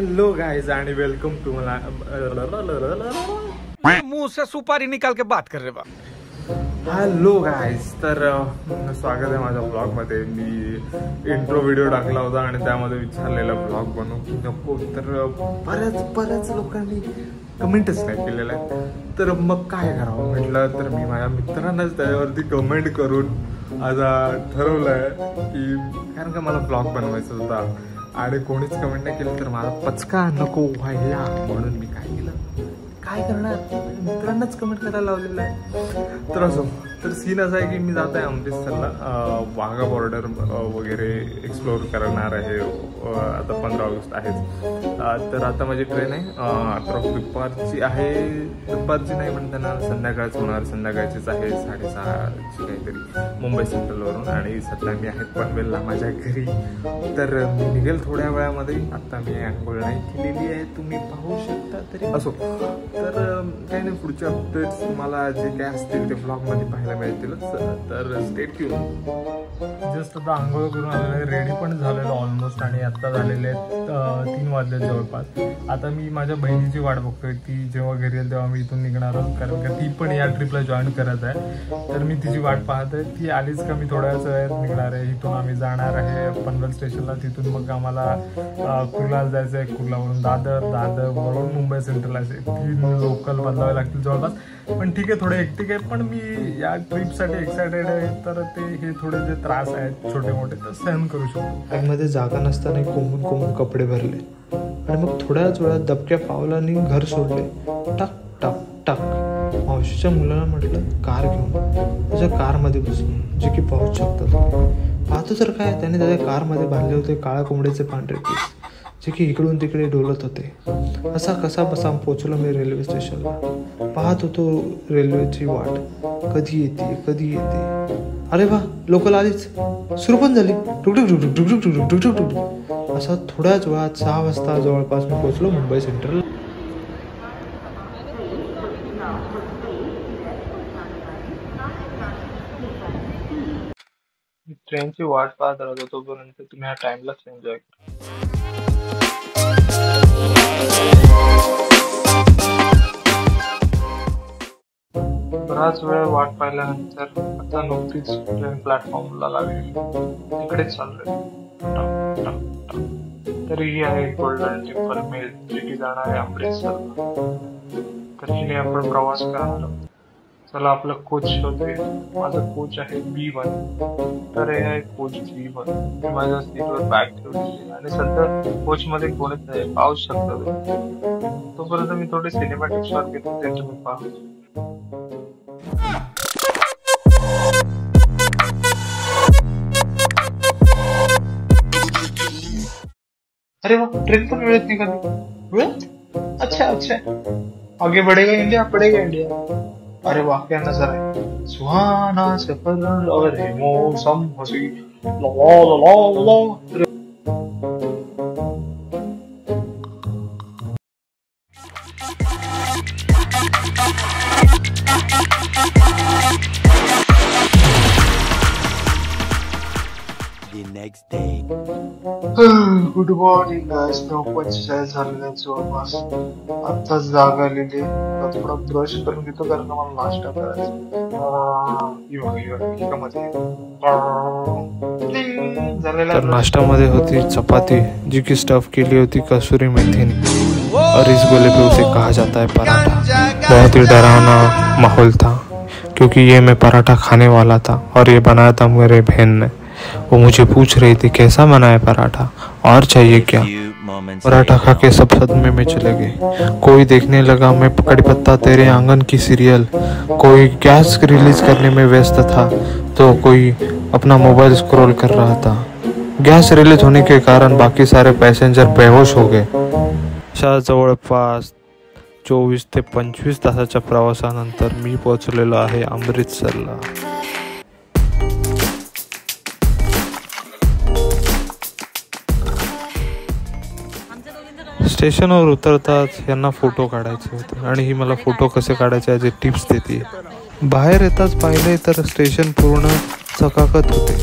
Hello guys आणि welcome to मला मुंह से सुपारी निकाल के बात कर रहे बा। हॅलो गाइस, तर स्वागत आहे माझ्या ब्लॉग मध्ये। मी इंट्रो व्हिडिओ टाकला होता आणि त्यामध्ये विचारलेला ब्लॉग बनवू की नको, तर बऱ्याच लोकांनी कमेंटच नाही केलेलं आहे। तर मग काय करावं म्हटलं, तर मी माझ्या मित्रांनाच त्याच्यावरती कमेंट करून आता ठरवलंय की कारण का मला ब्लॉग बनवायचा होता आणि कोणीच कमेंट नाही केलं तर मला पचका नको व्हायला, म्हणून मी काय केलं, काय करणार, मित्रांनाच कमेंट करायला लावलेलं आहे। तर असो, तर सीन असा आहे की मी जात आहे अमृतसरला, वाघा बॉर्डर वगैरे एक्सप्लोअर करणार आहे। आता 15 ऑगस्ट आहेच, तर आता माझी ट्रेन आहे दुपारची आहे, दुपारची नाही म्हणताना संध्याकाळच होणार, संध्याकाळचीच आहे 6:30ची काहीतरी मुंबई सेंट्रलवरून। आणि सध्या मी आहे पनवेलला माझ्या घरी, तर मी निघेल थोड्या वेळामध्ये। आता मी आंघोळ नाही केलेली आहे, तुम्ही पाहू शकता। तरी असो, तर काही नाही, पुढचे अपडेट्स मला जे काय असतील ते ब्लॉगमध्ये पाहायला मिळतीलच, तर स्टेट ट्यून। जस्ट आता आंघोळ करून आलेलं, रेडी पण झालेलं ऑलमोस्ट, आणि आत्ता झालेले 3 वाजले जवळपास। आता मी माझ्या बहिणीची वाट बघतोय, ती जेव्हा घरी येईल तेव्हा मी इथून निघणार आहोत, कारण का ती पण या ट्रिपला जॉईन करत आहे। तर मी तिची वाट पाहत आहे, ती आलीच का मी थोड्याच वेळात निघणार आहे। इथून आम्ही जाणार आहे पनवेल स्टेशनला, तिथून मग आम्हाला कुर्लाला जायचं आहे, कुर्लावरून दादरवरून मुंबई सेंट्रल असे 3 लोकल बदलावे लागतील जवळपास। पण ठीक आहे, थोडे हेक्टिक आहे, पण मी या ट्रिपसाठी एक्सायटेड आहे। तर ते हे थोडे जे त्रास आहेत छोटे मोठे तर सहन करू शकतो। बॅगमध्ये जागा नसताना कोंबून कपडे भरले आणि मग थोड्याच वेळात दबक्या पावलांनी घर सोडले। टक टक टक। मावशीच्या मुलाला म्हटलं कार घेऊन, त्याच्या कारमध्ये बसून, जे की पाहूच शकतात। पाहतो तर काय, त्याने त्याच्या कारमध्ये बांधले होते काळ्या कोंबडीचे पांढरे केस, जे की इकडून तिकडे डोलत होते। असा कसा बसा पोचलो मी रेल्वे स्टेशनला। पाहत होतो रेल्वेची वाट, कधी येते। अरे वा, लोकल आलीच, सुरू पण झाली, टुकटुक टुकटुक टुकटुक टुकटुक टुकटुक टुकटुक। असा थोड्याच वेळात 6 वाजता जवळपास मी पोचलो मुंबई सेंट्रल। ट्रेनची वाट पाहत राहतो, तोपर्यंत तुम्ही ह्या टाइमलाच एन्जॉय करा। बराच वेळ वाट पाहिल्यानंतर आता नुकतीच ट्रेन प्लॅटफॉर्मला लागली, तिकडेच चाललोय। तर ही आहे गोल्डन टेम्पल मेल, जी की जाणार आहे अमृतसरला। तर हिने आपण प्रवास करणार आहोत। चला आपलं कोच शोधूया। माझं कोच आहे B1, तर हे आहे कोच B1। मी माझ्या सीटवर बॅग ठेवली आणि सध्या कोच मध्ये कोणीच नाही, पाहू शकता तुम्ही। तोपर्यंत मी थोडे सिनेमॅटिक शॉट घेतो, ते तुम्ही पाहू। अरे वाह, ट्रेन पण वेळेत निघाली। अच्छा, आगे बढ़ेगा इंडिया, पड़ेगा इंडिया। अरे वाह, क्या नजर है, सुहाना सफर और मौसम हसी, ला ला ला ला। गुड मॉर्निंग गाइस, 9:45 झालेले जवळपास, आत्ताच जाग आलेली। थोडा ब्रश करून घेतो, कारण का मला नाश्ता करायचा। तर नाश्त्यामध्ये होती चपाती, जी की स्टफ केली होती कसूरी मेथीने, और इस गोले पे उसे कहा जाता है पराठा। बहुत ही डरावना माहौल था, क्योंकि ये मैं पराठा खाने वाला था और ये बनाया था मेरे बहन ने। वो मुझे पूछ रही थी कैसा बना है पराठा और चाहिए क्या। पराठा खा के सब सदमे में चले गए। कोई देखने लगा मैं कड़ी पत्ता तेरे आंगन की सीरियल, कोई गैस रिलीज करने में व्यस्त था, तो कोई अपना मोबाइल स्क्रॉल कर रहा था। गॅस रिलीज होने के कारण बाकी सारे पॅसेंजर बेहोश हो गए। जवळपास 24 ते 25 तासाच्या प्रवासानंतर मी पोहोचलेलो आहे अमृतसरला। स्टेशनवर उतरताच यांना फोटो काढायचे होते आणि ही मला फोटो कसे काढायचे याचे टिप्स देते। बाहेर येताच पाहिले तर स्टेशन पूर्ण चकाकत होते।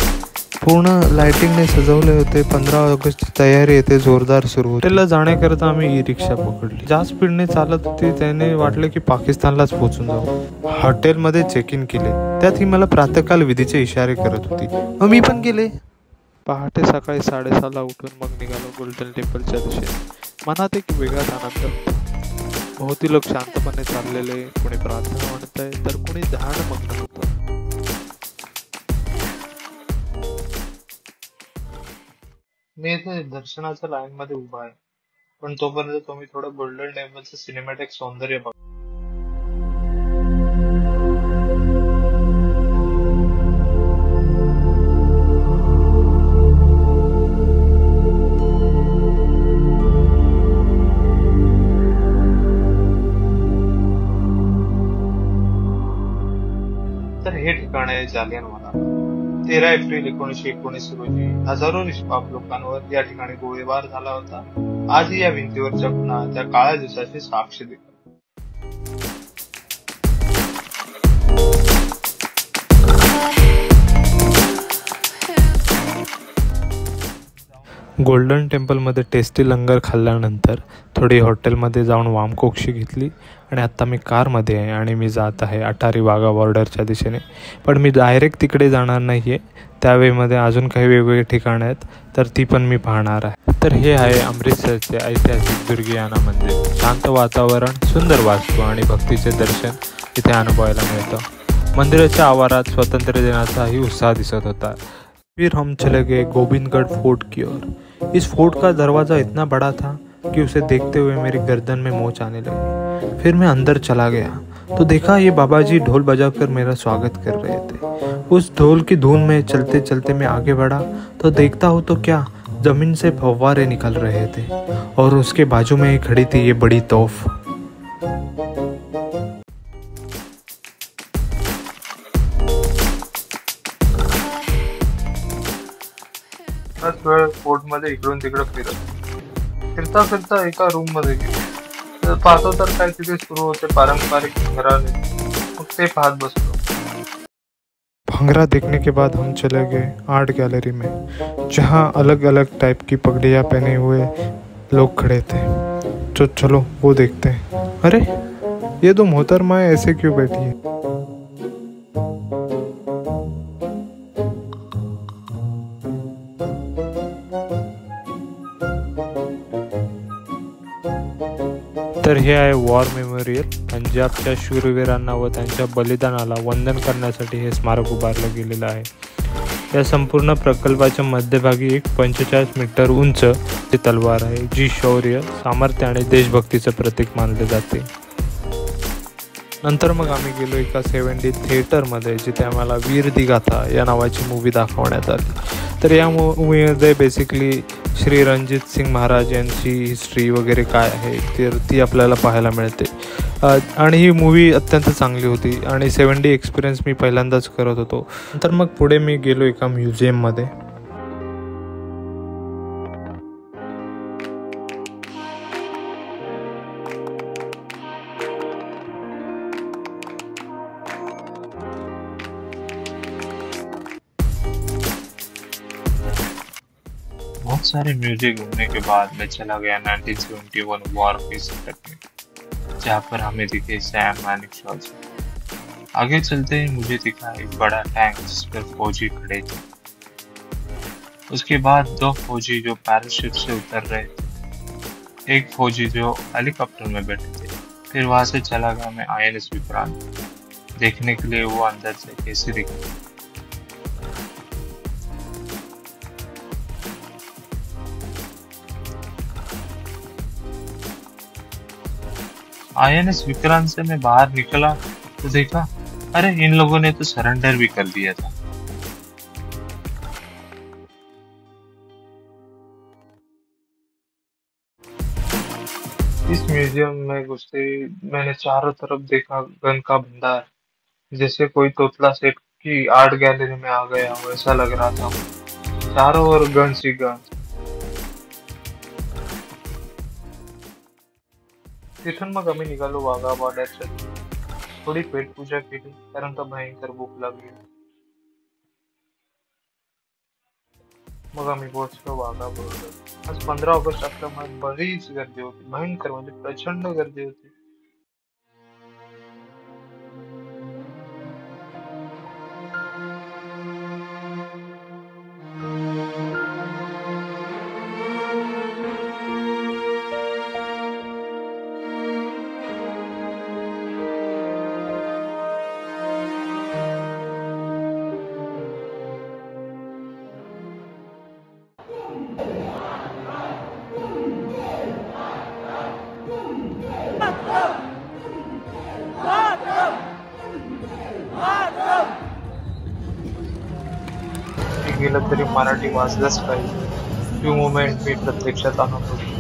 पूर्ण लाइटिंगने सजवले होते. 15 ऑगस्टची तयारी येथे जोरदार सुरू होती. हॉटेलला जाण्याकरता आम्ही ई रिक्षा पकडली. जास्त स्पीडने चालत होती. त्याने वाटलं की पाकिस्तानलाच पोहोचून जाऊ. हॉटेलमध्ये चेक इन केले. त्यात ही मला प्रातःकाल विधीचे इशारे करत होती. मग मी पण गेले. पहाटे सकाळी 6:30ला उठून मग निघालो गोल्डन टेम्पलच्या दिशेने. मनात एक वेगळाच आनंद होता. बहुती लोक शांतपणे चाललेले, कोणी प्रार्थना म्हणत आहे तर कोणी ध्यान मग्न होतं. मी इथे दर्शनाच्या लाईन मध्ये उभा आहे, पण तोपर्यंत तुम्ही थोडं गोल्डन टेम्पलचं सिनेमॅटिक सौंदर्य बघा. तर हे ठिकाण आहे जालियनवाला. 13 एप्रिल 1919 रोजी हजारो निष्पाप लोकांवर या ठिकाणी गोळीबार झाला होता. आजही या भिंतीवरच्या खुणा त्या काळ्या दिवसाची साक्ष देतात. गोल्डन टेम्पलमध्ये टेस्टी लंगर खाल्ल्यानंतर थोडी हॉटेलमध्ये जाऊन वामकोक्षी घेतली आणि आत्ता मी कारमध्ये आहे आणि मी जात आहे अटारी वाघा बॉर्डरच्या दिशेने. पण मी डायरेक्ट तिकडे जाणार नाही आहे. त्यावेळेमध्ये अजून काही वेगवेगळे ठिकाणं आहेत, तर ती पण मी पाहणार आहे. तर हे आहे अमृतसरचे ऐतिहासिक दुर्गियाना मंदिर. शांत वातावरण, सुंदर वास्तू आणि भक्तीचे दर्शन इथे अनुभवायला मिळतं. मंदिराच्या आवारात स्वातंत्र्य दिनाचाही उत्साह दिसत होता. फिर हम चले गए गोविंदगढ़ फोर्ट की ओर. इस फोर्ट का दरवाज़ा इतना बड़ा था कि उसे देखते हुए मेरी गर्दन में मोच आने लगी. फिर मैं अंदर चला गया तो देखा ये बाबा जी ढोल बजाकर मेरा स्वागत कर रहे थे. उस ढोल की धुन में चलते चलते मैं आगे बढ़ा तो देखता हूँ तो क्या, जमीन से फव्वारे निकल रहे थे और उसके बाजू में खड़ी थी ये बड़ी तोफ. वेळ फोर्ट मध्ये इकडून तिकडे फिरता फिरता एका रूम मध्ये गेलो. पाहतो तर काय तिथे सुरू होते पारंपरिक घराणे. मग ते पाहत बसलो. भंगरा देखने के बाद हम चले गए आर्ट गैलरी में, जहाँ अलग अलग टाइप की पगड़ियाँ पहने हुए लोग खड़े थे. तो चलो वो देखते हैं. अरे ये तो मोहतरमा है, ऐसे क्यों बैठी है? तर हे आहे वॉर मेमोरियल. पंजाबच्या शूरवीरांना व त्यांच्या बलिदानाला वंदन करण्यासाठी हे स्मारक उभारलं गेलेलं आहे. या संपूर्ण प्रकल्पाच्या मध्यभागी एक 45 मीटर उंच तलवार आहे, जी शौर्य, सामर्थ्य आणि देशभक्तीचं प्रतीक मानले जाते. नंतर मग आम्ही गेलो एका 7D थिएटरमध्ये, जिथे आम्हाला वीर दी गाथा या नावाची मूवी दाखवण्यात आली. तर या मूवीमध्ये बेसिकली श्री रणजित सिंग महाराज यांची हिस्ट्री वगैरे काय आहे तर ती आपल्याला पाहायला मिळते. आणि ही मूवी अत्यंत चांगली होती आणि 7D एक्सपिरियन्स मी पहिल्यांदाच करत होतो. नंतर मग पुढे मी गेलो एका म्युझियममध्ये. बहुत सारे म्यूजिक घूमने के बाद मैं चला गया 1971 वॉर पीस सेटअप में, जहाँ पर हमें दिखे सैम मानेकशॉ. आगे चलते ही मुझे दिखा एक बड़ा टैंक जिस पर फौजी खड़े थे. उसके बाद 2 फौजी जो पैराशूट से उतर रहे थे, एक फौजी जो हेलीकॉप्टर में बैठे थे. फिर वहां से चला गया मैं INS विक्रांत देखने के लिए वो अंदर से कैसे दिखते. INS विक्रांत से मैं बाहर निकला तो देखा, अरे इन लोगों ने तो सरेंडर भी कर दिया था. इस म्यूजियम में घुसते मैंने चारों तरफ देखा गन का भंडार. जैसे कोई तोतला सेठ की आर्ट गैलरी में आ गया हो ऐसा लग रहा था. चारों ओर गन्स ही गन्स. तिथून मग आम्ही निघालो वाघा बॉर्डरच्या. थोडी पेटपूजा केली कारण का भयंकर भूक लागली. मग आम्ही पोहोचलो वाघा बॉर्डर. आज 15 ऑगस्ट असल्यामुळे बरीच गर्दी होती, भयंकर म्हणजे प्रचंड गर्दी होती. गेलं तरी मराठी वाचलंच पाहिजे. ती मुवमेंट मी प्रत्यक्षात अनुभवली.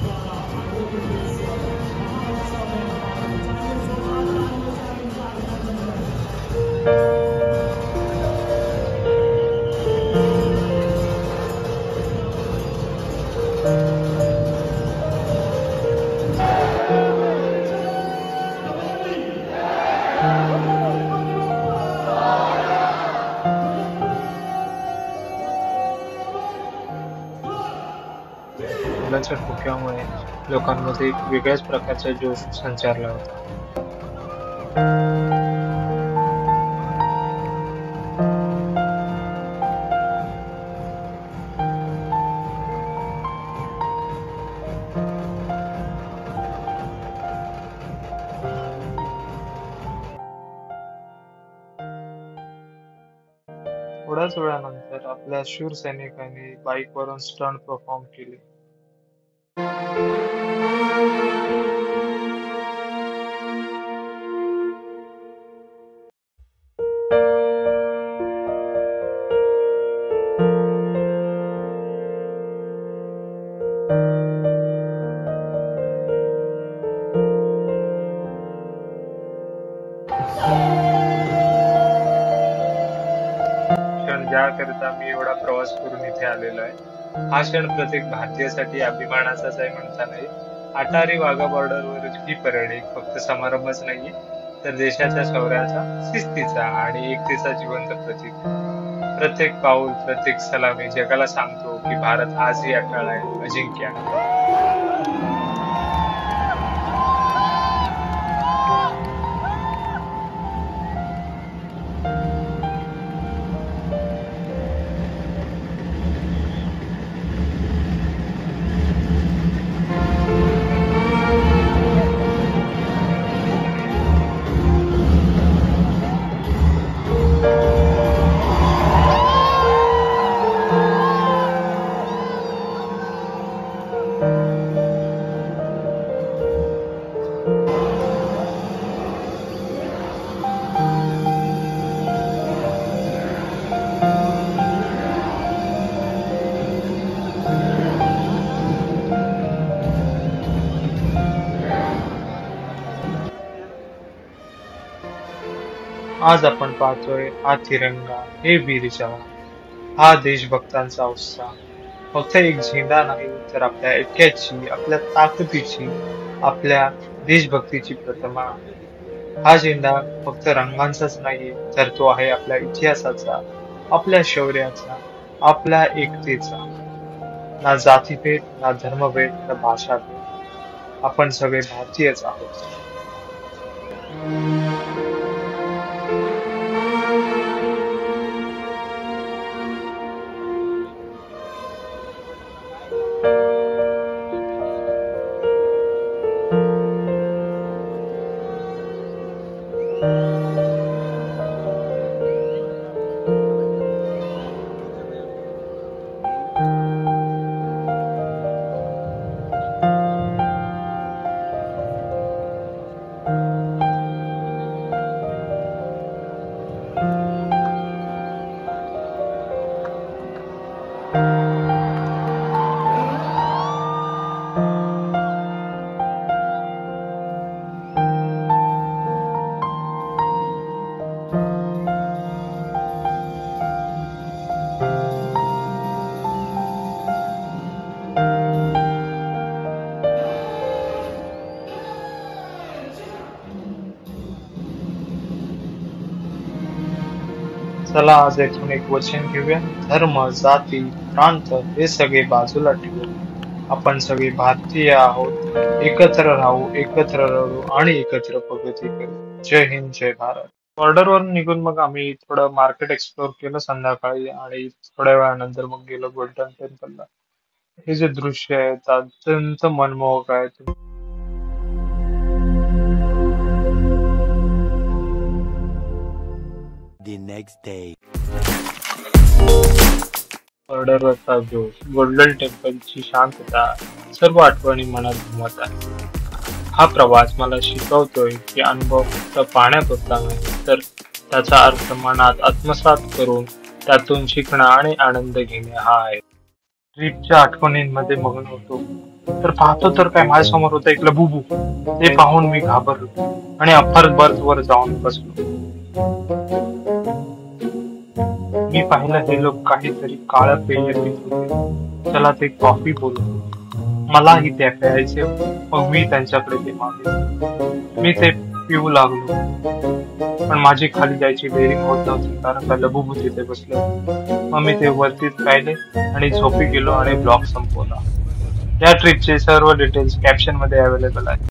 फुलाच्या ठोक्यामुळे लोकांमध्ये एक वेगळ्याच प्रकारचा जोश संचारला होता. थोड्याच वेळानंतर आपल्या शूर सैनिकांनी बाईकवरून स्टंट परफॉर्म केले. ज्याकरिता मी एवढा प्रवास करून इथे आलेलो आहे, हा क्षण प्रत्येक भारतीयासाठी अभिमानाचाच आहे म्हणता नाही. अटारी वाघा बॉर्डरवर ही परेड एक फक्त समारंभच नाहीये, तर देशाच्या शौर्याचा, शिस्तीचा आणि एकतेचा जिवंत प्रतीक. प्रत्येक पाऊल, प्रत्येक सलामी जगाला सांगतो की भारत आजही अटाळ आहे, अजिंक्य आहे. आज आपण पाहतोय हा तिरंगा, हे वीर जवान, हा देशभक्तांचा उत्साह फक्त एक झेंडा नाही, तर आपल्या ऐक्याची, आपल्या ताकदीची, आपल्या देशभक्तीची प्रतिमा. हा झेंडा फक्त रंगांचाच नाही, तर तो आहे आपल्या इतिहासाचा, आपल्या शौर्याचा, आपल्या एकतेचा. ना जातीभेद, ना धर्मभेद, ना भाषाभेद, आपण सगळे भारतीयच आहोत. चला आज येथून एक वचन घेऊया. धर्म, जाती, प्रांत हे सगळे बाजूला ठेवू. आपण सगळे भारतीय आहोत. एकत्र राहू, एकत्र रडू आणि एकत्र प्रगती करू. जय हिंद, जय भारत. बॉर्डरवरून निघून मग आम्ही थोडं मार्केट एक्सप्लोर केलं संध्याकाळी आणि थोड्या वेळानंतर मग गेलो गोल्डन टेम्पलला. हे जे दृश्य आहे अत्यंत मनमोहक आहे. The next day. बॉर्डरवरचा व्ह्यू, गोल्डन टेम्पलची शांतता, सर्व आठवणी मनात घुमत आहे. हा प्रवास मला शिकवतोय की अनुभव फक्त पाहण्यापुरता नाही, तर त्याचा अर्थ मनात आत्मसात करून त्यातून शिकणं आणि आनंद घेणे हा आहे. ट्रिपच्या आठवणींमध्ये मग्न होतो तर पाहतो तर काय माझ्यासमोर होतं एक लबुबू. ते पाहून मी घाबरलो आणि अफर बर्थवर जाऊन बसलो. मी पाहिलं हे लोक काहीतरी काळं पेय पित होते. चला ते कॉफी बोलतो. मलाही ते प्यायचे. मग मी त्यांच्याकडे ते मागितले. मी ते पिऊ लागलो, पण माझी खाली जायची डेअरिंग होत नव्हती कारण का लबुबू तिथे बसलं. मग मी ते वरतीच पाहिले आणि झोपी गेलो आणि ब्लॉग संपवला. या ट्रिपचे सर्व डिटेल्स कॅप्शन मध्ये अवेलेबल आहेत.